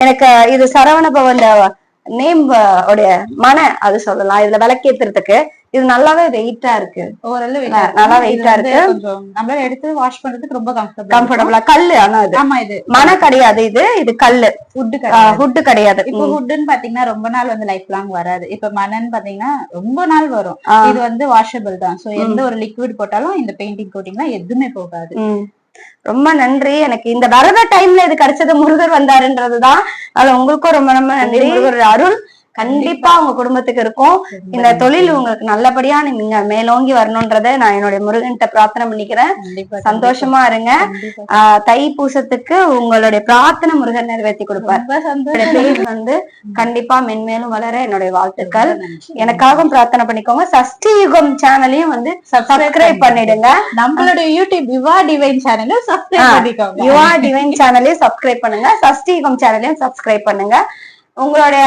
எனக்கு இது சரவண பவன் நேம் உடைய மன அது சொல்லலாம். இதுல விளக்கேத்துறதுக்கு இது நல்லாவே வெயிட்டா இருக்கு. ஓரளவு நல்லா வெயிட்டா இருக்கு. கொஞ்சம் நம்மளால எடுத்து வாஷ் பண்றதுக்கு ரொம்ப கம்ஃபர்டபுளா. கல்லு ஆனா இது ஆமா, இது மன கிடையாது, இது கல்லு, ஹுட் கிடையாது. இப்ப ஹுட்னு பாத்தீங்கன்னா ரொம்ப நாள் வந்து லைஃப் லாங் வராது. இப்ப மணன்னு பாத்தீங்கன்னா ரொம்ப நாள் வரும். இது வந்து வாஷபிள் தான். சோ எந்த ஒரு லிக்விட் போட்டாலும் இந்த பெயிண்டிங் கோட்டிங்லாம் எதுவுமே போகாது. ரொம்ப நன்றி. எனக்கு இந்த வரத டைம்ல இது கிடைச்சது முருகர் வந்தாருன்றதுதான். அதுல உங்களுக்கும் ரொம்ப ரொம்ப நன்றி. முருகர் அருள் கண்டிப்பா உங்க குடும்பத்துக்கு இருக்கும். இந்த தொழில் உங்களுக்கு நல்லபடியா நீங்க மேலோங்கி வரணும்ன்றத நான் என்னுடைய முருகன்கிட்ட பிரார்த்தனை பண்ணிக்கிறேன். சந்தோஷமா இருங்க. தை பூசத்துக்கு உங்களுடைய பிரார்த்தனை முருகன் நிறைவேற்றி கொடுப்பார். வந்து கண்டிப்பா மென்மேலும் வளர என்னுடைய வாழ்த்துக்கள். எனக்காகவும் பிரார்த்தனை பண்ணிக்கோங்க. சஷ்டி யுகம் சேனலையும் வந்து சப்ஸ்கிரைப் பண்ணிடுங்க. நம்மளுடைய யூடியூப் யுவா டிவைன் சேனலையும் சப்ஸ்கிரைப் பண்ணிக்கோங்க. யுவா டிவைன் சேனலையும் சப்ஸ்கிரைப் பண்ணுங்க. சஷ்டி யுகம் சேனலையும் சப்ஸ்கிரைப் பண்ணுங்க. உங்களுடைய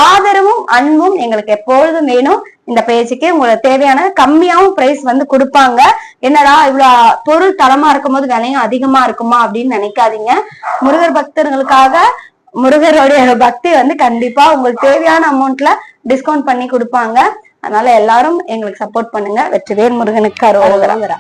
ஆதரவும் அன்பும் எங்களுக்கு எப்பொழுதும் வேணும். இந்த பேஜுக்கு உங்களுக்கு தேவையான கம்மியாவும் பிரைஸ் வந்து கொடுப்பாங்க. என்னடா இவ்வளவு பொருள் தரமா இருக்கும் போது விலையும் அதிகமா இருக்குமா அப்படின்னு நினைக்காதீங்க. முருகர் பக்தர்களுக்காக முருகருடைய பக்தி வந்து கண்டிப்பா உங்களுக்கு தேவையான அமௌண்ட்ல டிஸ்கவுண்ட் பண்ணி கொடுப்பாங்க. அதனால எல்லாரும் எங்களுக்கு சப்போர்ட் பண்ணுங்க. வெற்றிவேல் முருகனுக்கு அரோகரா.